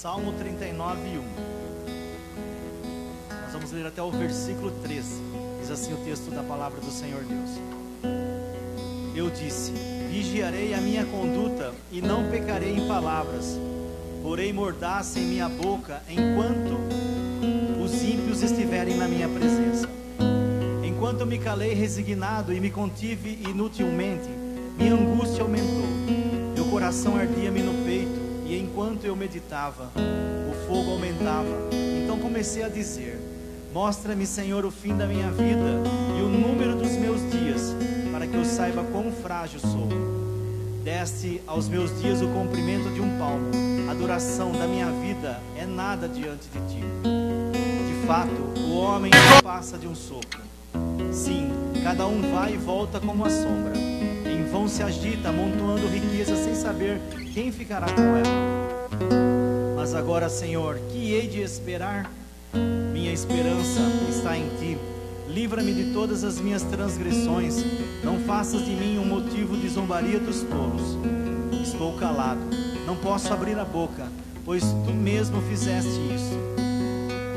Salmo 39:1. Nós vamos ler até o versículo 13. Diz assim o texto da palavra do Senhor Deus: Eu disse: vigiarei a minha conduta e não pecarei em palavras, porém mordaça em minha boca enquanto os ímpios estiverem na minha presença. Enquanto me calei resignado e me contive inutilmente, minha angústia aumentou, meu coração ardia-me no peito, e enquanto eu meditava, o fogo aumentava. Então comecei a dizer: mostra-me, Senhor, o fim da minha vida e o número dos meus dias, para que eu saiba quão frágil sou. Deste aos meus dias o comprimento de um palmo, a duração da minha vida é nada diante de ti. De fato, o homem não passa de um sopro. Sim, cada um vai e volta como a sombra. Em vão se agita, amontoando riqueza sem saber quem ficará com ela. Mas agora, Senhor, que hei de esperar? Minha esperança está em ti. Livra-me de todas as minhas transgressões. Não faças de mim um motivo de zombaria dos tolos. Estou calado, não posso abrir a boca, pois tu mesmo fizeste isso.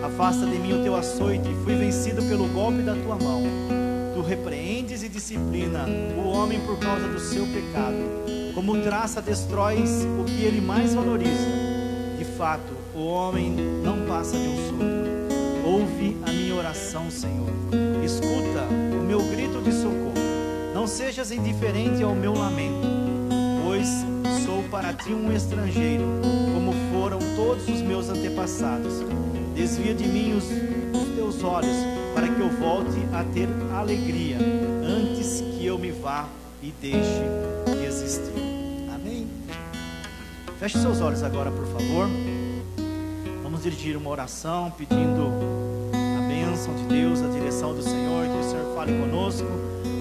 Afasta de mim o teu açoite, fui vencido pelo golpe da tua mão. Tu repreendes e disciplina o homem por causa do seu pecado. Como traça destróis o que ele mais valoriza. De fato, o homem não passa de um sopro. Ouve a minha oração, Senhor. Escuta o meu grito de socorro. Não sejas indiferente ao meu lamento, pois sou para ti um estrangeiro, como foram todos os meus antepassados. Desvia de mim os teus olhos, para que eu volte a ter alegria, antes que eu me vá e deixe de existir. Amém? Feche seus olhos agora, por favor. Vamos dirigir uma oração, pedindo a bênção de Deus, a direção do Senhor, que o Senhor fale conosco,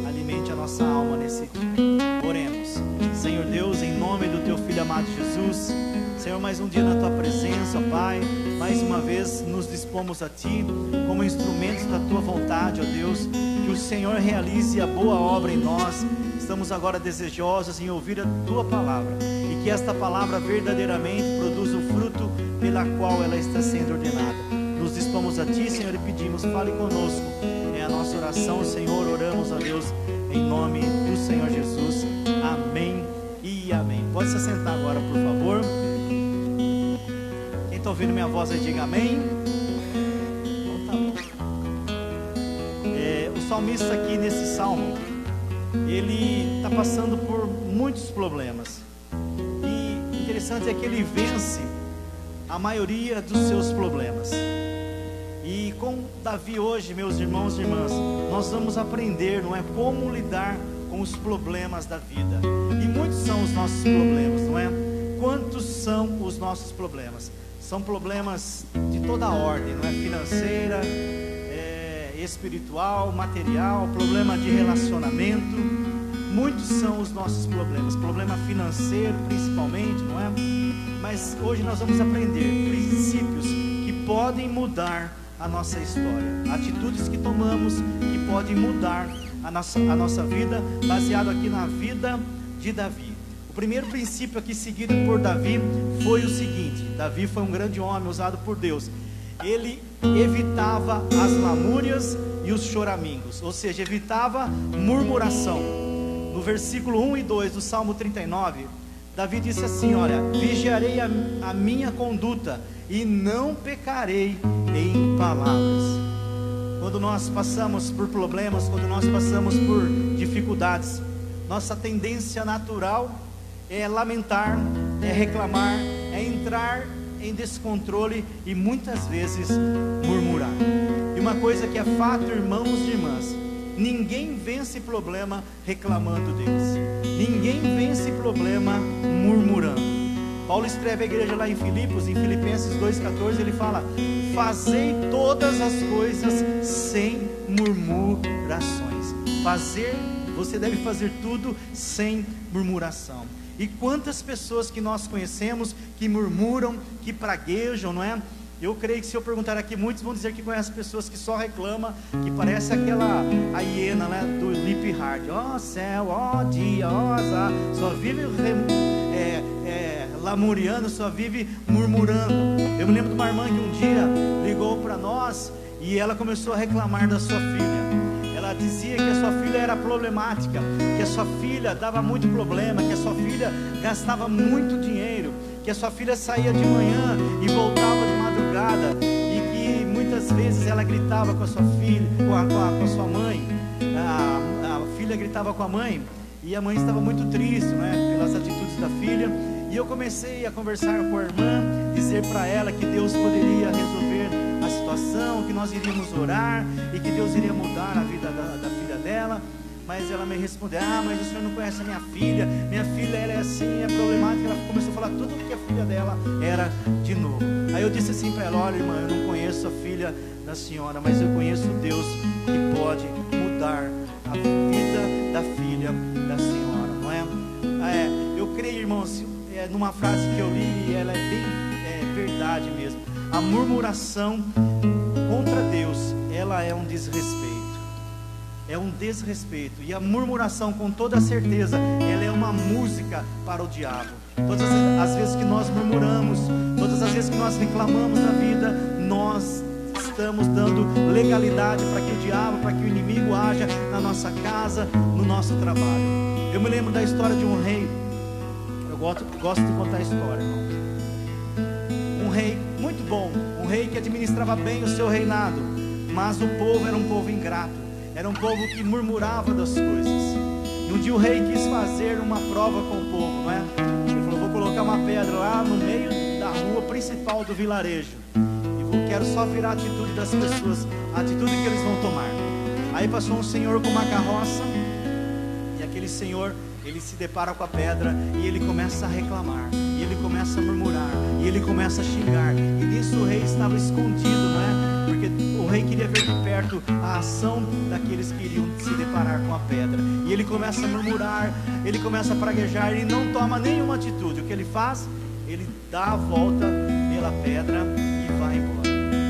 alimente a nossa alma nesse dia. Oremos. Senhor Deus, em nome do teu Filho amado Jesus, Senhor, mais um dia na tua presença, Pai. Mais uma vez nos dispomos a ti, como instrumentos da tua vontade, ó Deus. Que o Senhor realize a boa obra em nós. Estamos agora desejosos em ouvir a tua palavra, e que esta palavra verdadeiramente produza o fruto pela qual ela está sendo ordenada. Nos dispomos a ti, Senhor, e pedimos: fale conosco. É a nossa oração, Senhor. Oramos a Deus em nome do Senhor Jesus. Amém e amém. Pode se assentar agora, por favor. Quem está ouvindo minha voz aí, diga amém. Então tá bom. O salmista aqui nesse salmo, ele está passando por muitos problemas, e interessante é que ele vence a maioria dos seus problemas. E com Davi hoje, meus irmãos e irmãs, nós vamos aprender, não é, como lidar com os problemas da vida. E muitos são os nossos problemas, não é? Quantos são os nossos problemas? São problemas de toda a ordem, não é? Financeira, espiritual, material, problema de relacionamento. Muitos são os nossos problemas, problema financeiro principalmente, não é? Mas hoje nós vamos aprender princípios que podem mudar a nossa história, atitudes que tomamos que podem mudar a nossa vida, baseado aqui na vida de Davi. O primeiro princípio aqui seguido por Davi foi o seguinte: Davi foi um grande homem usado por Deus. Ele evitava as lamúrias e os choramingos, ou seja, evitava murmuração. No versículo 1 e 2 do Salmo 39, Davi disse assim: olha, vigiarei a minha conduta e não pecarei em palavras. Quando nós passamos por problemas, quando nós passamos por dificuldades, nossa tendência natural é lamentar, é reclamar, é entrar em descontrole e muitas vezes murmurar. E uma coisa que é fato, irmãos e irmãs: ninguém vence problema reclamando deles. Ninguém vence problema murmurando. Paulo escreve à igreja lá em Filipos, em Filipenses 2,14, ele fala: fazei todas as coisas sem murmurações. Você deve fazer tudo sem murmuração. E quantas pessoas que nós conhecemos que murmuram, que praguejam, não é? Eu creio que se eu perguntar aqui, muitos vão dizer que conhecem pessoas que só reclamam, que parece aquela a hiena, né, do Lip Hard. Ó céu, ó dia, ó azar, só vive lamuriando, só vive murmurando. Eu me lembro de uma irmã que um dia ligou para nós e ela começou a reclamar da sua filha. Ela dizia que a sua filha era problemática, que a sua filha dava muito problema, que a sua filha gastava muito dinheiro, que a sua filha saía de manhã e voltava de madrugada, e que muitas vezes ela gritava com a sua filha, com a sua mãe. A filha gritava com a mãe e a mãe estava muito triste, né, pelas atitudes da filha. E eu comecei a conversar com a irmã, dizer para ela que Deus poderia resolver a situação, que nós iríamos orar e que Deus iria mudar a vida da filha dela. Mas ela me respondeu: mas o senhor não conhece a minha filha, ela é assim, é problemática. Ela começou a falar tudo o que a filha dela era de novo. Aí eu disse assim para ela: olha, irmã, eu não conheço a filha da senhora, mas eu conheço Deus que pode mudar a vida da filha da senhora, não é? Eu creio, irmãos, numa frase que eu li, ela é bem verdade mesmo. A murmuração contra Deus, ela é um desrespeito. É um desrespeito. E a murmuração, com toda certeza, ela é uma música para o diabo. Todas as vezes que nós murmuramos, todas as vezes que nós reclamamos na vida, nós estamos dando legalidade para que o diabo, para que o inimigo haja na nossa casa, no nosso trabalho. Eu me lembro da história de um rei. Eu gosto de contar a história, irmão. Um rei muito bom, um rei que administrava bem o seu reinado, mas o povo era um povo ingrato, era um povo que murmurava das coisas. E um dia o rei quis fazer uma prova com o povo, não é? Ele falou: vou colocar uma pedra lá no meio da rua principal do vilarejo, e quero só ver a atitude das pessoas, a atitude que eles vão tomar. Aí passou um senhor com uma carroça, e aquele senhor, ele se depara com a pedra e ele começa a reclamar, e ele começa a murmurar, e ele começa a xingar. E nisso o rei estava escondido, não é? Porque o rei queria ver de perto a ação daqueles que iriam se deparar com a pedra. E ele começa a murmurar, ele começa a praguejar, ele não toma nenhuma atitude. O que ele faz? Ele dá a volta pela pedra e vai embora.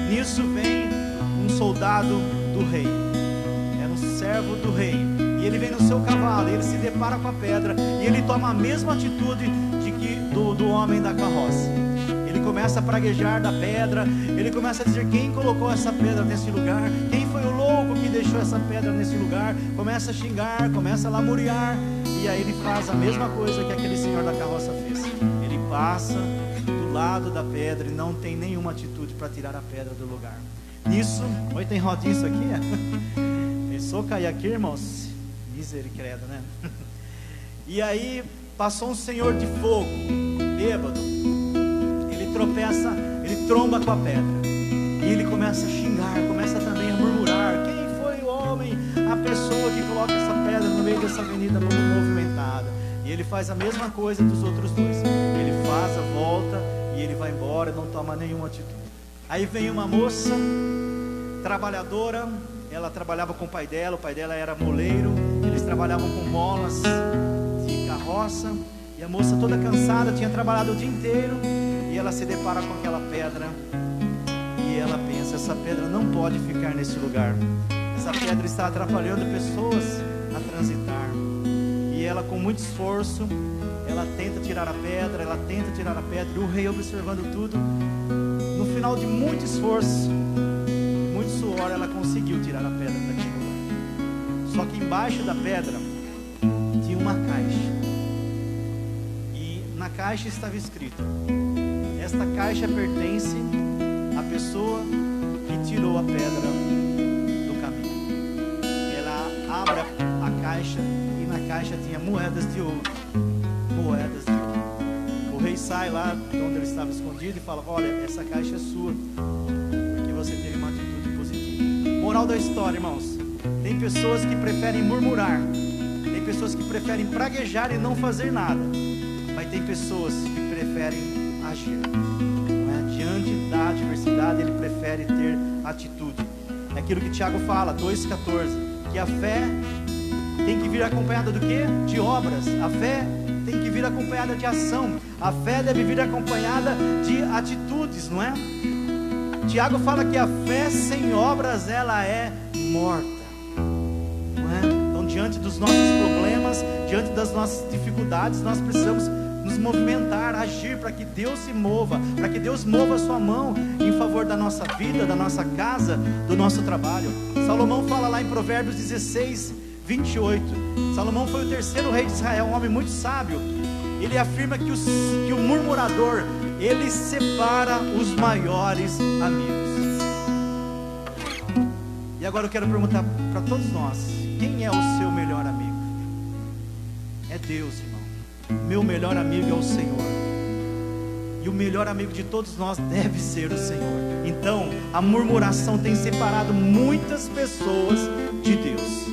Nisso vem um soldado do rei, era um servo do rei, e ele vem no seu cavalo, e ele se depara com a pedra, e ele toma a mesma atitude do homem da carroça. Ele começa a praguejar da pedra, ele começa a dizer: quem colocou essa pedra nesse lugar? Quem foi o louco que deixou essa pedra nesse lugar? Começa a xingar, começa a lamuriar, e aí ele faz a mesma coisa que aquele senhor da carroça fez. Ele passa do lado da pedra e não tem nenhuma atitude para tirar a pedra do lugar. Nisso, oi, tem rodinha isso aqui? Pensou cair aqui, irmãos? Misericórdia, né? E aí passou um senhor de fogo, bêbado. Ele tropeça, ele tromba com a pedra, e ele começa a xingar, começa também a murmurar: quem foi o homem, a pessoa que coloca essa pedra no meio dessa avenida movimentada? E ele faz a mesma coisa dos outros dois. Ele faz a volta e ele vai embora, não toma nenhuma atitude. Aí vem uma moça trabalhadora. Ela trabalhava com o pai dela era moleiro, eles trabalhavam com molas de carroça, e a moça toda cansada, tinha trabalhado o dia inteiro, e ela se depara com aquela pedra, e ela pensa: essa pedra não pode ficar nesse lugar, essa pedra está atrapalhando pessoas a transitar. E ela, com muito esforço, ela tenta tirar a pedra, e o rei observando tudo. No final de muito esforço, muito suor, ela conseguiu tirar a pedra daquele lugar. Só que embaixo da pedra tinha uma caixa, e na caixa estava escrito: esta caixa pertence à pessoa que tirou a pedra do caminho. Ela abre a caixa, e na caixa tinha moedas de ouro. O rei sai lá de onde ele estava escondido e fala: olha, essa caixa é sua, porque você teve uma atitude positiva. Moral da história, irmãos: tem pessoas que preferem murmurar, tem pessoas que preferem praguejar e não fazer nada, mas tem pessoas que preferem agir, não é? Diante da adversidade, ele prefere ter atitude. É aquilo que Tiago fala, 2,14, que a fé tem que vir acompanhada do quê? De obras. A fé tem que vir acompanhada de ação. A fé deve vir acompanhada de atitudes, não é? Tiago fala que a fé sem obras, ela é morta, não é? Então, diante dos nossos problemas, diante das nossas dificuldades, nós precisamos nos movimentar, agir para que Deus se mova, para que Deus mova a sua mão em favor da nossa vida, da nossa casa, do nosso trabalho. Salomão fala lá em Provérbios 16, 28. Salomão foi o terceiro rei de Israel, um homem muito sábio. Ele afirma que o murmurador, ele separa os maiores amigos. E agora eu quero perguntar para todos nós: quem é o seu melhor amigo? É Deus, irmão. Meu melhor amigo é o Senhor. E o melhor amigo de todos nós deve ser o Senhor. Então, a murmuração tem separado muitas pessoas de Deus.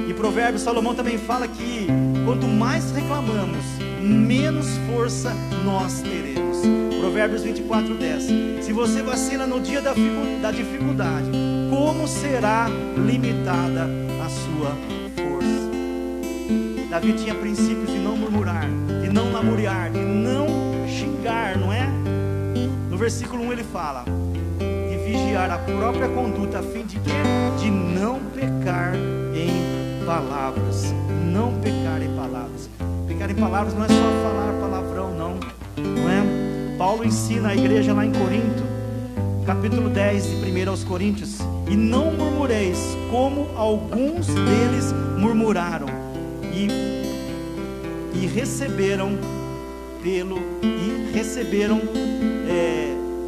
E Provérbios, Salomão também fala que quanto mais reclamamos, menos força nós teremos. Provérbios 24:10. Se você vacila no dia da dificuldade, como será limitada a sua força? Davi tinha princípios de não murmurar, de não lamuriar, de não xingar, não é? No versículo 1 ele fala de vigiar a própria conduta, a fim de quê? De não pecar em palavras. Não pecar em palavras. Pecar em palavras não é só falar palavrão, não é? Paulo ensina a igreja lá em Corinto, capítulo 10 de 1 aos Coríntios: e não murmureis, como alguns deles murmuraram, e receberam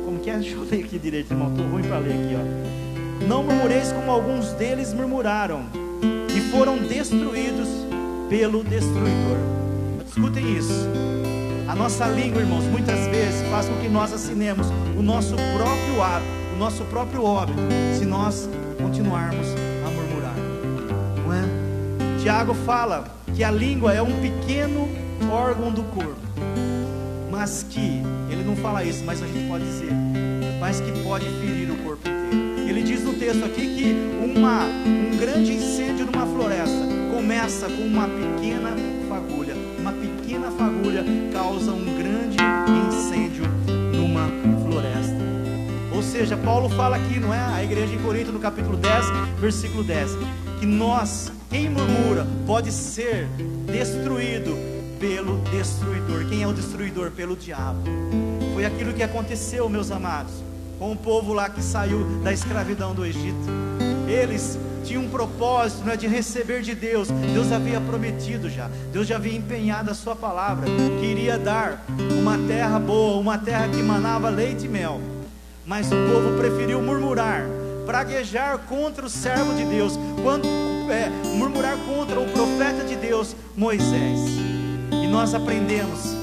como que é? Deixa eu ler aqui direito, irmão, estou ruim para ler aqui, ó. Não murmureis como alguns deles murmuraram, e foram destruídos pelo destruidor. Escutem isso. A nossa língua, irmãos, muitas vezes faz com que nós assinemos o nosso próprio hábito, o nosso próprio óbito, se nós continuarmos a murmurar, não é? Tiago fala que a língua é um pequeno órgão do corpo, mas que, ele não fala isso, mas a gente pode dizer, mas que pode ferir o corpo inteiro. Ele diz no texto aqui que um grande incêndio numa floresta começa com uma pequena fagulha. Uma pequena fagulha causa um grande incêndio numa floresta. Ou seja, Paulo fala aqui, não é? A igreja em Corinto, no capítulo 10, versículo 10, que nós, quem murmura, pode ser destruído pelo destruidor. Quem é o destruidor? Pelo diabo. Foi aquilo que aconteceu, meus amados, com o povo lá que saiu da escravidão do Egito. Eles tinham um propósito, não é, de receber de Deus. Deus havia prometido já, Deus já havia empenhado a sua palavra, que iria dar uma terra boa, uma terra que manava leite e mel. Mas o povo preferiu murmurar, praguejar contra o servo de Deus, murmurar contra o profeta de Deus, Moisés. E nós aprendemos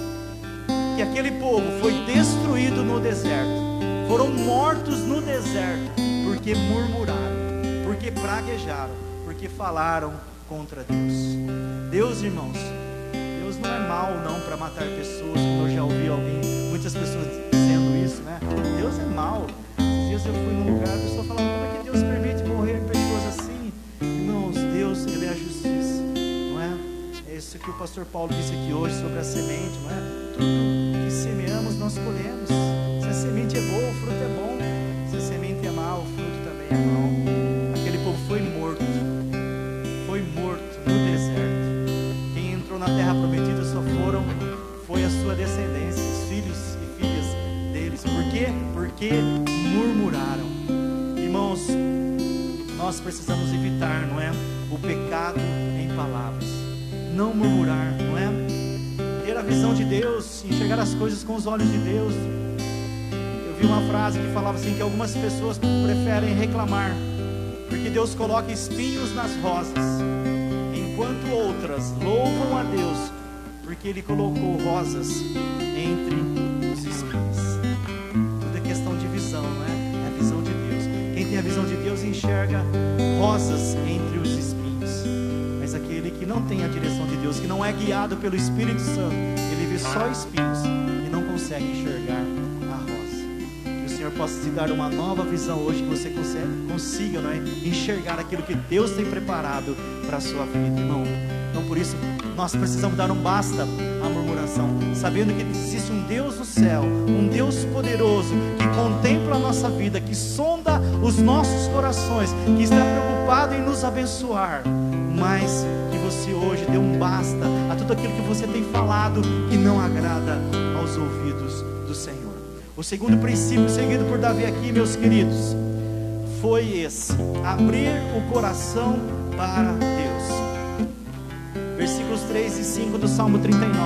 que aquele povo foi destruído no deserto, foram mortos no deserto, porque murmuraram, porque praguejaram, porque falaram contra Deus. Deus, irmãos, Deus não é mau não para matar pessoas, como eu já ouvi muitas pessoas dizendo isso, né? Deus é mau. Esses dias eu fui num lugar, a pessoa falava: como é que Deus permite morrer pessoas assim? Irmãos, Deus, Ele é a justiça, não é? É isso que o pastor Paulo disse aqui hoje sobre a semente, não é? Tudo que semeamos nós colhemos. Se a semente é boa, o fruto é bom. Se a semente é má, o fruto também é mau. Aquele povo foi morto no deserto. Quem entrou na terra prometida foi a sua descendência, os filhos e filhas deles. Por quê? Porque murmuraram. Irmãos, nós precisamos evitar, não é? O pecado em palavras. Não murmurar, não é? Ter a visão de Deus, enxergar as coisas com os olhos de Deus. Eu vi uma frase que falava assim, que algumas pessoas preferem reclamar, porque Deus coloca espinhos nas rosas, enquanto outras louvam a Deus, porque Ele colocou rosas entre os espinhos. Tudo é questão de visão, não é? É a visão de Deus. Quem tem a visão de Deus enxerga rosas entre os espinhos. Mas aquele que não tem a direção de Deus, que não é guiado pelo Espírito Santo, ele vê só espinhos e não consegue enxergar a rosa. Que o Senhor possa te dar uma nova visão hoje, que você consiga, não é, enxergar aquilo que Deus tem preparado para a sua vida, irmão. Então por isso nós precisamos dar um basta à murmuração, sabendo que existe um Deus no céu, um Deus poderoso, que contempla a nossa vida, que sonda os nossos corações, que está preocupado em nos abençoar. mas que você hoje dê um basta a tudo aquilo que você tem falado que não agrada aos ouvidos do Senhor. O segundo princípio seguido por Davi aqui, meus queridos, foi esse: abrir o coração para Deus. Versículos 3 e 5 do Salmo 39.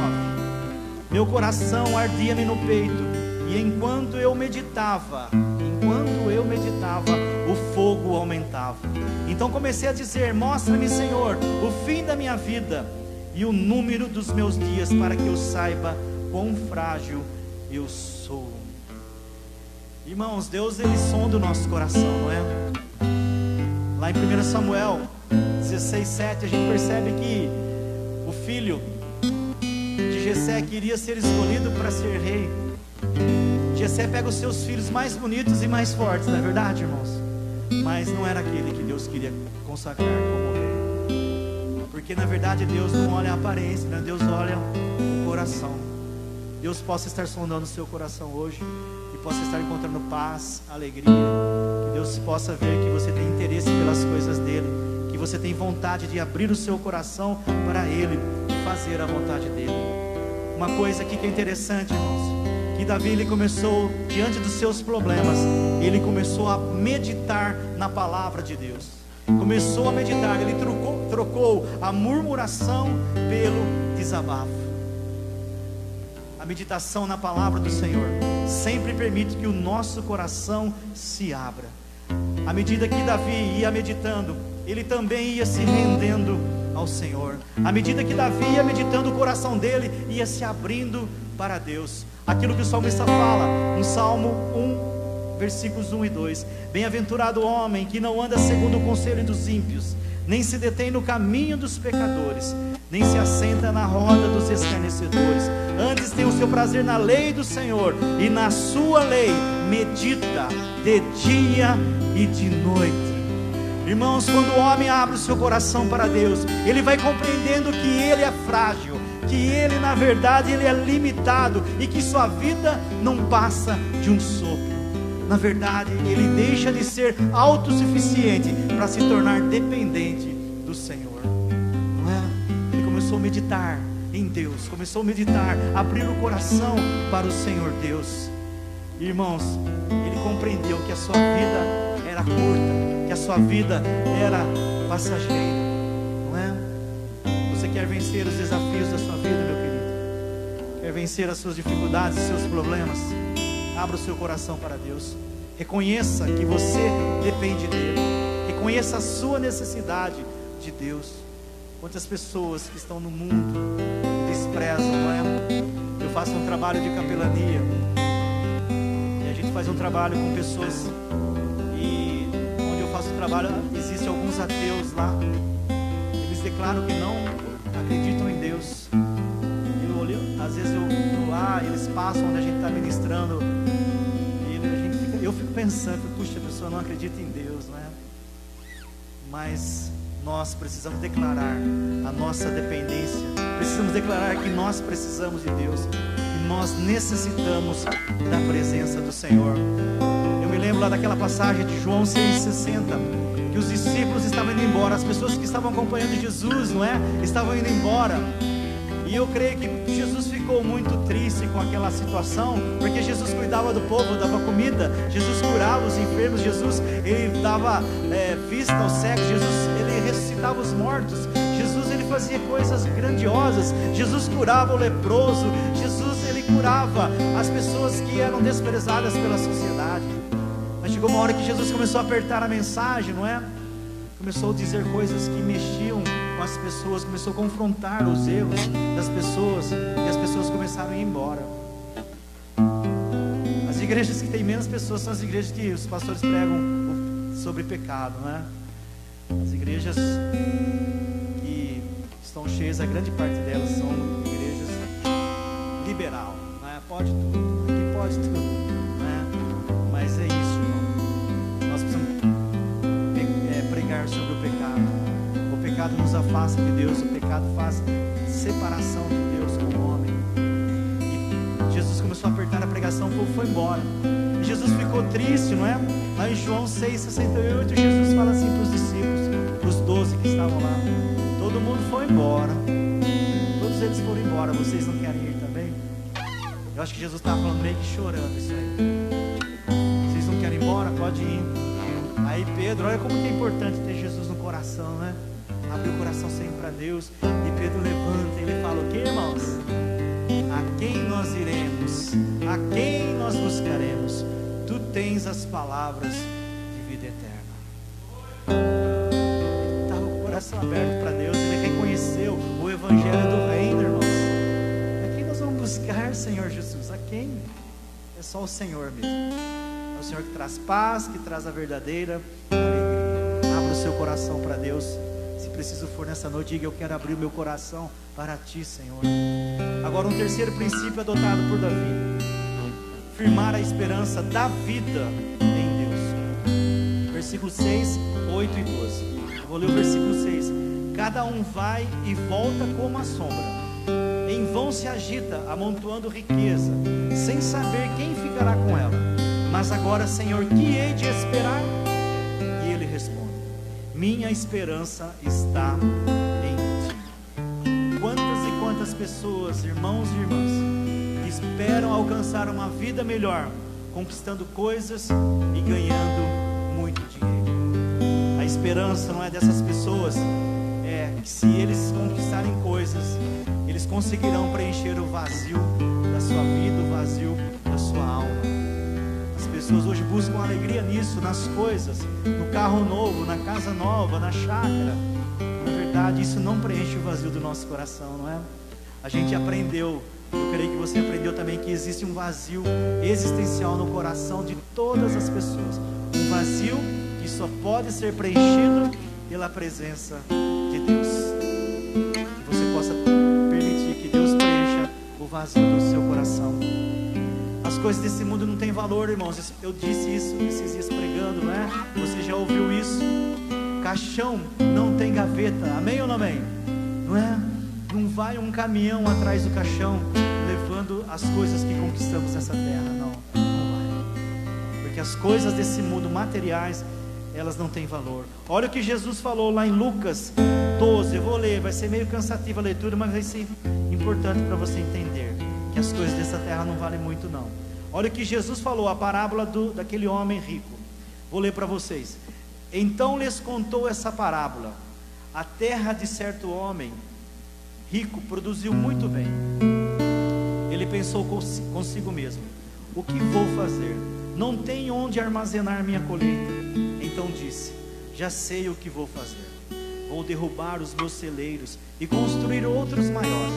Meu coração ardia-me no peito, e enquanto eu meditava, o fogo aumentava. Então comecei a dizer: mostra-me, Senhor, o fim da minha vida e o número dos meus dias, para que eu saiba quão frágil eu sou. Irmãos, Deus, Ele sonda o nosso coração, não é? Lá em 1 Samuel 16:7, a gente percebe que o filho de Jessé queria ser escolhido para ser rei. Jessé pega os seus filhos mais bonitos e mais fortes, não é verdade, irmãos? Mas não era aquele que Deus queria consagrar como rei, porque na verdade Deus não olha a aparência, né? Deus olha o coração. Deus possa estar sondando o seu coração hoje, que possa estar encontrando paz, alegria, que Deus possa ver que você tem interesse pelas coisas dele, que você tem vontade de abrir o seu coração para ele e fazer a vontade dele. Uma coisa aqui que é interessante, irmãos, que Davi, ele começou, diante dos seus problemas, ele começou a meditar na palavra de Deus. Começou a meditar, ele trocou a murmuração pelo desabafo. A meditação na palavra do Senhor sempre permite que o nosso coração se abra. À medida que Davi ia meditando, ele também ia se rendendo ao Senhor. À medida que Davi ia meditando, o coração dele ia se abrindo para Deus. Aquilo que o salmista fala no Salmo 1, versículos 1 e 2: bem-aventurado o homem que não anda segundo o conselho dos ímpios, nem se detém no caminho dos pecadores, nem se assenta na roda dos escarnecedores. Antes tem o seu prazer na lei do Senhor, e na sua lei medita de dia e de noite. Irmãos, quando o homem abre o seu coração para Deus, ele vai compreendendo que ele é frágil, que ele na verdade ele é limitado, e que sua vida não passa de um sopro. Na verdade, ele deixa de ser autossuficiente para se tornar dependente do Senhor, não é? Ele começou a meditar em Deus, começou a meditar, abrir o coração para o Senhor Deus. Irmãos, ele compreendeu que a sua vida era curta, que a sua vida era passageira, não é? Você quer vencer os desafios da sua vida, meu querido? Quer vencer as suas dificuldades, os seus problemas? Abra o seu coração para Deus. Reconheça que você depende dele. Reconheça a sua necessidade de Deus. Quantas pessoas que estão no mundo desprezam, não é? Eu faço um trabalho de capelania, e a gente faz um trabalho com pessoas, e onde eu faço o trabalho, existem alguns ateus lá. Eles declaram que não acreditam em Deus. Às vezes eu estou lá, eles passam onde a gente está ministrando, e eu fico pensando, puxa, a pessoa não acredita em Deus, não é? Mas nós precisamos declarar a nossa dependência, precisamos declarar que nós precisamos de Deus, que nós necessitamos da presença do Senhor. Eu me lembro lá daquela passagem de João 6,60, que os discípulos estavam indo embora, as pessoas que estavam acompanhando Jesus, não é? Estavam indo embora. E eu creio que Jesus ficou muito triste com aquela situação, porque Jesus cuidava do povo, dava comida, Jesus curava os enfermos, Jesus, ele dava vista aos cegos, Jesus, ele ressuscitava os mortos, Jesus, ele fazia coisas grandiosas, Jesus curava o leproso, Jesus, ele curava as pessoas que eram desprezadas pela sociedade. Mas chegou uma hora que Jesus começou a apertar a mensagem, não é? Começou a dizer coisas que mexiam com as pessoas, começou a confrontar os erros das pessoas, e as pessoas começaram a ir embora. As igrejas que têm menos pessoas são as igrejas que os pastores pregam sobre pecado, não é? As igrejas que estão cheias, a grande parte delas são igrejas liberal, não é? Pode tudo, aqui pode tudo, não é? Mas é isso, irmão. Nós precisamos pregar sobre o pecado. O pecado nos afasta de Deus, o pecado faz separação de Deus com o homem. E Jesus começou a apertar a pregação, o povo foi embora. E Jesus ficou triste, não é? Lá em João 6,68, Jesus fala assim para os discípulos, para os 12 que estavam lá: vão embora. Todos eles foram embora. Vocês não querem ir também? Eu acho que Jesus estava falando meio que chorando isso aí. Vocês não querem ir embora? Pode ir. Aí Pedro, olha como que é importante ter Jesus no coração, né? Abrir o coração sempre para Deus. E Pedro levanta e ele fala o que, irmãos? A quem nós iremos? A quem nós buscaremos? Tu tens as palavras de vida eterna. Ele estava com o coração aberto para Deus. Ele reconheceu o evangelho do reino, irmãos. A quem nós vamos buscar, Senhor Jesus? A quem? É só o Senhor mesmo. É o Senhor que traz paz, que traz a verdadeira alegria. Abra o seu coração para Deus. Se preciso for nessa noite, diga: eu quero abrir o meu coração para Ti, Senhor. Agora, um terceiro princípio adotado por Davi: firmar a esperança da vida em Deus. Versículos 6, 8 e 12. Eu vou ler o versículo 6. Cada um vai e volta como a sombra. Em vão se agita, amontoando riqueza, sem saber quem ficará com ela. Mas agora, Senhor, que hei de esperar? E ele responde: minha esperança está em Ti. Quantas e quantas pessoas, irmãos e irmãs, esperam alcançar uma vida melhor, conquistando coisas e ganhando muito dinheiro. A esperança não é dessas pessoas, é que se eles conquistarem coisas, eles conseguirão preencher o vazio da sua vida, o vazio da sua alma. As pessoas hoje buscam alegria nisso, nas coisas, no carro novo, na casa nova, na chácara. Na verdade, isso não preenche o vazio do nosso coração, não é? A gente aprendeu, eu creio que você aprendeu também, que existe um vazio existencial no coração de todas as pessoas. Um vazio que só pode ser preenchido pela presença de Deus. Que você possa permitir que Deus preencha o vazio do seu coração. As coisas desse mundo não têm valor, irmãos. Eu disse isso esses dias pregando, né? Você já ouviu isso? Caixão não tem gaveta, amém ou não amém? Não é? Não vai um caminhão atrás do caixão levando as coisas que conquistamos nessa terra, não vai. Porque as coisas desse mundo materiais, elas não têm valor. Olha o que Jesus falou lá em Lucas 12, eu vou ler, vai ser meio cansativa a leitura, mas vai ser importante para você entender que as coisas dessa terra não valem muito não. Olha o que Jesus falou, a parábola daquele homem rico. Vou ler para vocês. Então lhes contou essa parábola: a terra de certo homem rico produziu muito bem. Ele pensou consigo mesmo: o que vou fazer? Não tenho onde armazenar minha colheita. Então disse: já sei o que vou fazer. Vou derrubar os meus celeiros e construir outros maiores,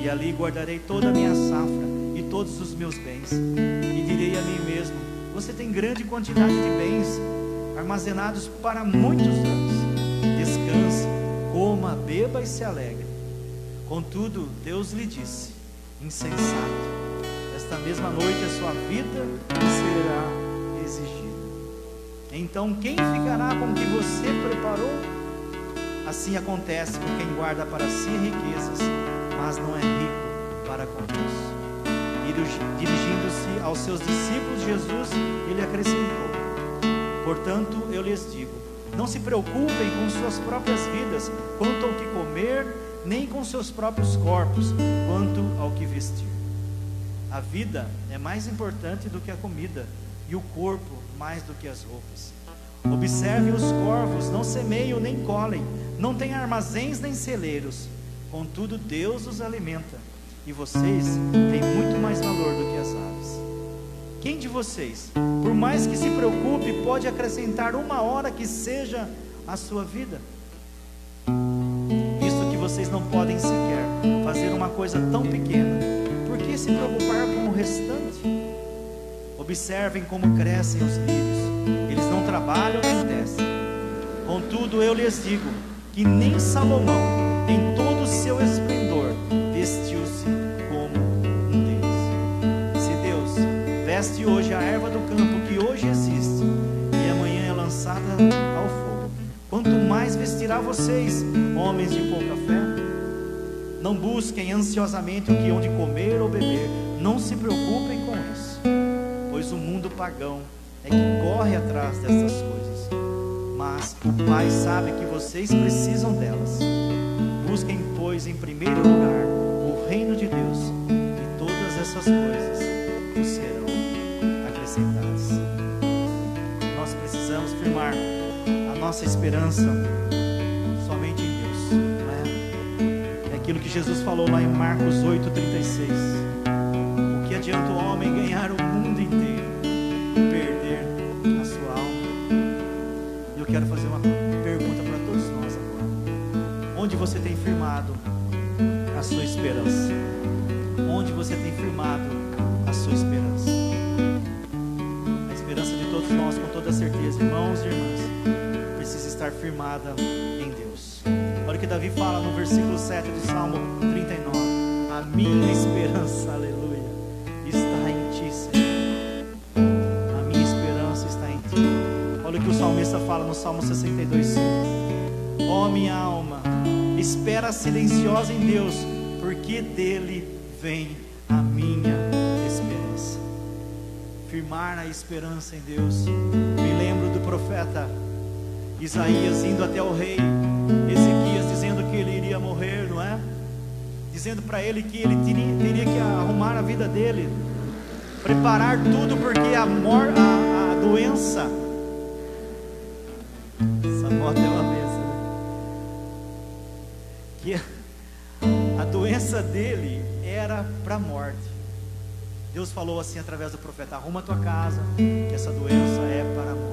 e ali guardarei toda a minha safra e todos os meus bens. E direi a mim mesmo: você tem grande quantidade de bens armazenados para muitos anos. Descanse, coma, beba e se alegre. Contudo, Deus lhe disse: insensato, esta mesma noite a sua vida será exigida. Então quem ficará com o que você preparou? Assim acontece com quem guarda para si riquezas, mas não é rico para com Deus. Dirigindo-se aos seus discípulos, Jesus, ele acrescentou: portanto eu lhes digo, não se preocupem com suas próprias vidas, quanto ao que comer, nem com seus próprios corpos, quanto ao que vestir. A vida é mais importante do que a comida, e o corpo mais do que as roupas. Observe os corvos, não semeiam nem colhem, não têm armazéns nem celeiros, contudo Deus os alimenta, e vocês têm muito mais valor do que as aves. Quem de vocês, por mais que se preocupe, pode acrescentar uma hora que seja a sua vida? Visto que vocês não podem sequer fazer uma coisa tão pequena, por que se preocupar com o restante? Observem como crescem os lírios, eles não trabalham nem tecem. Contudo eu lhes digo que nem Salomão, em todo o seu esplendor, vestiu-se como um deles. Se Deus veste hoje a erva do campo que hoje existe e amanhã é lançada ao fogo, quanto mais vestirá vocês, homens de pouca fé? Não busquem ansiosamente o que hão de comer ou beber, não se preocupem com isso, pois o mundo pagão é que corre atrás dessas coisas, mas o Pai sabe que vocês precisam delas. busquem, pois, em primeiro lugar o reino de Deus, e todas essas coisas vos serão acrescentadas. Nós precisamos firmar a nossa esperança somente em Deus, não é? É aquilo que Jesus falou lá em Marcos 8,36. O que adianta o homem ganhar o mundo inteiro e perder a sua alma? E eu quero fazer uma pergunta para todos nós agora. Onde você tem firmado a sua esperança? Onde você tem firmado a sua esperança? A esperança de todos nós, com toda certeza, irmãos e irmãs, precisa estar firmada em Deus. Olha o que Davi fala no versículo 7 do Salmo 39. A minha esperança, aleluia, está em Ti, Senhor. A minha esperança está em Ti. Olha o que o salmista fala no Salmo 62:5. Ó minha alma, espera silenciosa em Deus, porque dele vem a minha esperança. Firmar a esperança em Deus. Me lembro do profeta Isaías indo até o rei Ezequias, dizendo que ele iria morrer, não é? Dizendo para ele que ele teria que arrumar a vida dele, preparar tudo, porque a doença, essa moto é uma bênção, né? Que a doença dele era para a morte. Deus falou assim através do profeta: arruma a tua casa, que essa doença é para a morte.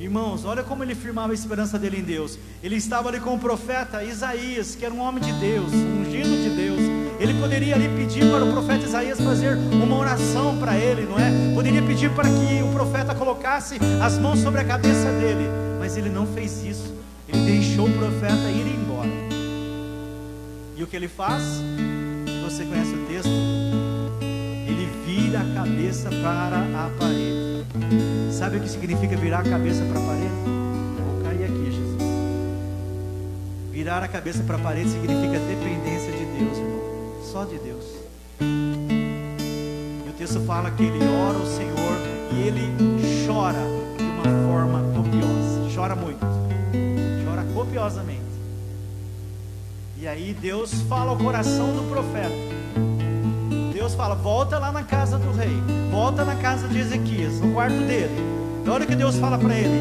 Irmãos, olha como ele firmava a esperança dele em Deus. Ele estava ali com o profeta Isaías, que era um homem de Deus, um ungido de Deus. Ele poderia ali pedir para o profeta Isaías fazer uma oração para ele, não é? Poderia pedir para que o profeta colocasse as mãos sobre a cabeça dele, mas ele não fez isso. Ele deixou o profeta ir embora. E o que ele faz? Se você conhece o texto, ele vira a cabeça para a parede. Sabe o que significa virar a cabeça para a parede? Vou cair aqui, Jesus. Virar a cabeça para a parede significa dependência de Deus, irmão. Só de Deus. E o texto fala que ele ora ao Senhor e ele chora de uma forma copiosa. Chora muito. Chora copiosamente. E aí Deus fala ao coração do profeta. Deus fala: volta lá na casa do rei, volta na casa de Ezequias, no quarto dele. E olha o que Deus fala para ele: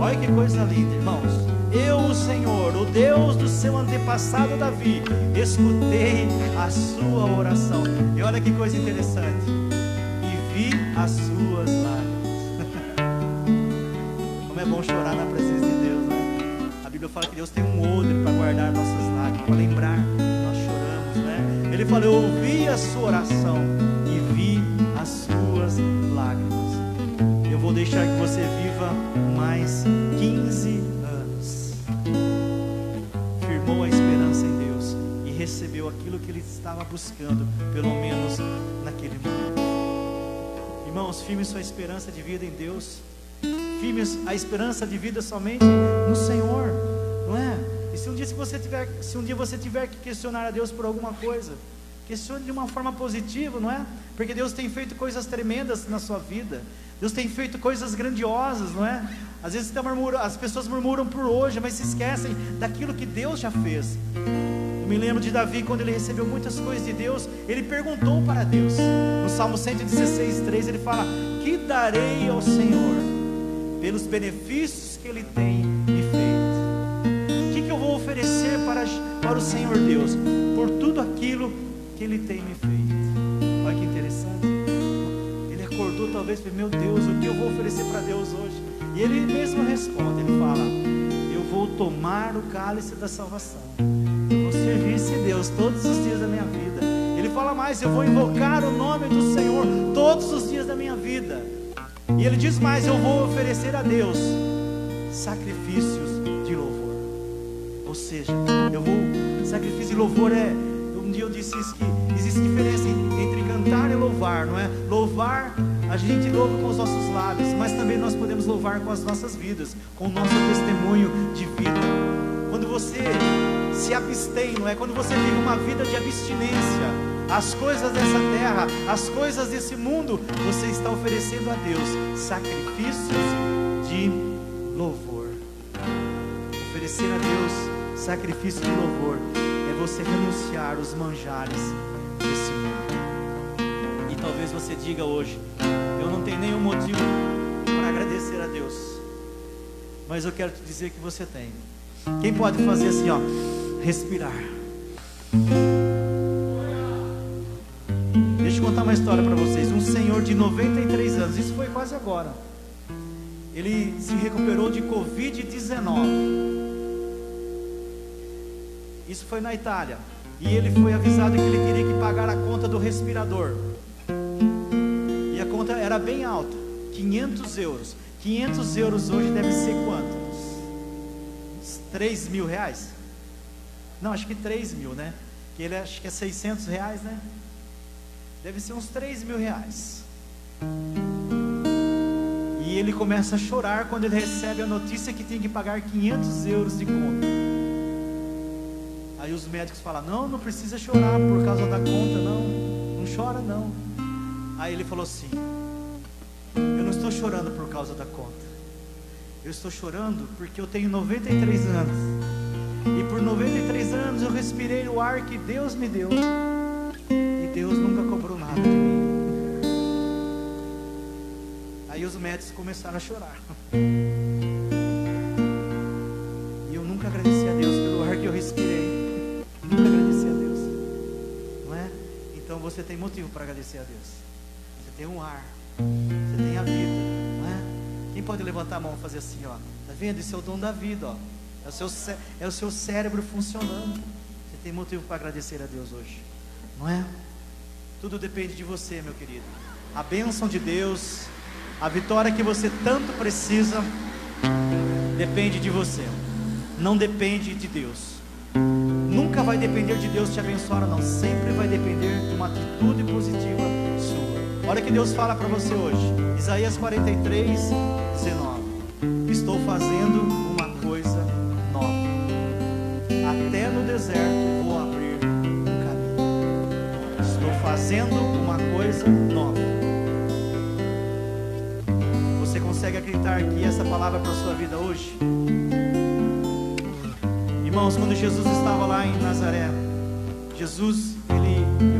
olha que coisa linda, irmãos. Eu, o Senhor, o Deus do seu antepassado Davi, escutei a sua oração. E olha que coisa interessante: e vi as suas lágrimas. Como é bom chorar na presença de Deus, né? A Bíblia fala que Deus tem um odre para guardar nossas lágrimas, para lembrar que nós choramos, né? Ele fala: eu ouvi a sua oração e vi as suas lágrimas. Eu vou deixar que você viva mais 15 anos. Firmou a esperança em Deus e recebeu aquilo que ele estava buscando, pelo menos naquele momento. Irmãos, firme sua esperança de vida em Deus. Firme a esperança de vida somente no Senhor, não é? E se um dia você tiver que questionar a Deus por alguma coisa, questione de uma forma positiva, não é? Porque Deus tem feito coisas tremendas na sua vida. Deus tem feito coisas grandiosas, não é? Às vezes as pessoas murmuram por hoje, mas se esquecem daquilo que Deus já fez. Eu me lembro de Davi, quando ele recebeu muitas coisas de Deus, ele perguntou para Deus. No Salmo 116:3 ele fala: que darei ao Senhor pelos benefícios que Ele tem me feito? O que eu vou oferecer para o Senhor Deus por tudo aquilo que Ele tem me feito? Olha que interessante. Ele acordou talvez e falou: meu Deus, o que eu vou oferecer para Deus hoje? E Ele mesmo responde, Ele fala: eu vou tomar o cálice da salvação, eu vou servir esse Deus todos os dias da minha vida. Ele fala mais: eu vou invocar o nome do Senhor todos os dias da minha vida. E ele diz mais: eu vou oferecer a Deus sacrifícios de louvor. Ou seja, sacrifício de louvor um dia eu disse isso, que existe diferença entre cantar e louvar, não é? Louvar, a gente louva com os nossos lábios, mas também nós podemos louvar com as nossas vidas, com o nosso testemunho de vida. Quando você se abstém, não é? Quando você vive uma vida de abstinência, as coisas dessa terra, as coisas desse mundo, você está oferecendo a Deus sacrifícios de louvor. Oferecer a Deus sacrifício de louvor é você renunciar os manjares desse mundo. E talvez você diga hoje: eu não tenho nenhum motivo para agradecer a Deus. Mas eu quero te dizer que você tem. Quem pode fazer assim, ó, respirar? Deixa eu contar uma história para vocês. Um senhor de 93 anos, isso foi quase agora, ele se recuperou de Covid-19. Isso foi na Itália. E ele foi avisado que ele teria que pagar a conta do respirador. E a conta era bem alta, 500 euros. 500 euros hoje deve ser quanto? Uns 3 mil reais? Não, acho que 3 mil, né? Que ele acho que é 600 reais, né? Deve ser uns 3 mil reais. E ele começa a chorar quando ele recebe a notícia que tem que pagar 500 euros de conta. Aí os médicos falam: não precisa chorar por causa da conta, não chora não. Aí ele falou assim: eu não estou chorando por causa da conta, eu estou chorando porque eu tenho 93 anos, e por 93 anos eu respirei o ar que Deus me deu, e Deus nunca cobrou nada de mim. Aí os médicos começaram a chorar. E eu nunca agradeci a Deus pelo ar que eu respirei. Nunca agradeci a Deus, não é? Então você tem motivo para agradecer a Deus. Você tem um ar, você tem a vida, não é? Quem pode levantar a mão e fazer assim, ó? Tá vendo? Esse é o dom da vida, ó. É o seu cérebro funcionando. Você tem motivo para agradecer a Deus hoje, não é? Tudo depende de você, meu querido. A bênção de Deus, a vitória que você tanto precisa, depende de você. Não depende de Deus. Nunca vai depender de Deus te abençoar ou não. Sempre vai depender de uma atitude positiva sua. Olha o que Deus fala para você hoje. Isaías 43, 19. Estou fazendo uma coisa nova. Até no deserto vou abrir um caminho. Estou fazendo uma coisa nova. Você consegue acreditar que essa palavra é para a sua vida hoje? Irmãos, quando Jesus estava lá em Nazaré, eu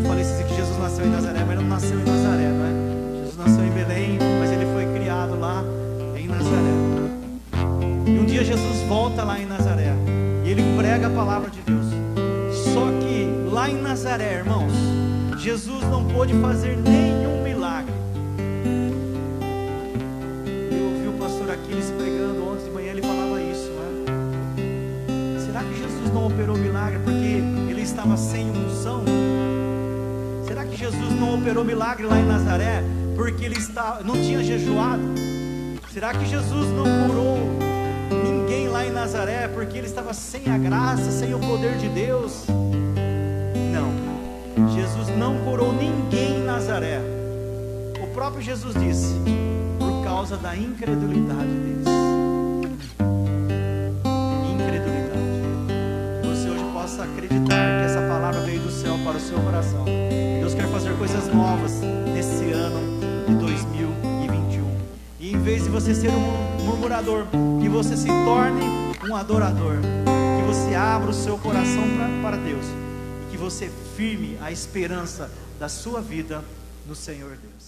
falei que Jesus nasceu em Nazaré, mas ele não nasceu em Nazaré, não é? Jesus nasceu em Belém, mas ele foi criado lá em Nazaré. E um dia Jesus volta lá em Nazaré, e ele prega a palavra de Deus. Só que lá em Nazaré, irmãos, Jesus não pôde fazer nenhum milagre. Eu ouvi o pastor Aquiles pregando ontem de manhã, ele falava isso, né? Será que Jesus não operou milagre porque ele estava sem unção? Será que Jesus não operou milagre lá em Nazaré porque ele não tinha jejuado? Será que Jesus não curou ninguém lá em Nazaré porque ele estava sem a graça, sem o poder de Deus? Não, Jesus não curou ninguém em Nazaré. O próprio Jesus disse: por causa da incredulidade deles. Acreditar que essa palavra veio do céu para o seu coração. Deus quer fazer coisas novas nesse ano de 2021. E em vez de você ser um murmurador, que você se torne um adorador. Que você abra o seu coração para Deus. E que você firme a esperança da sua vida no Senhor Deus.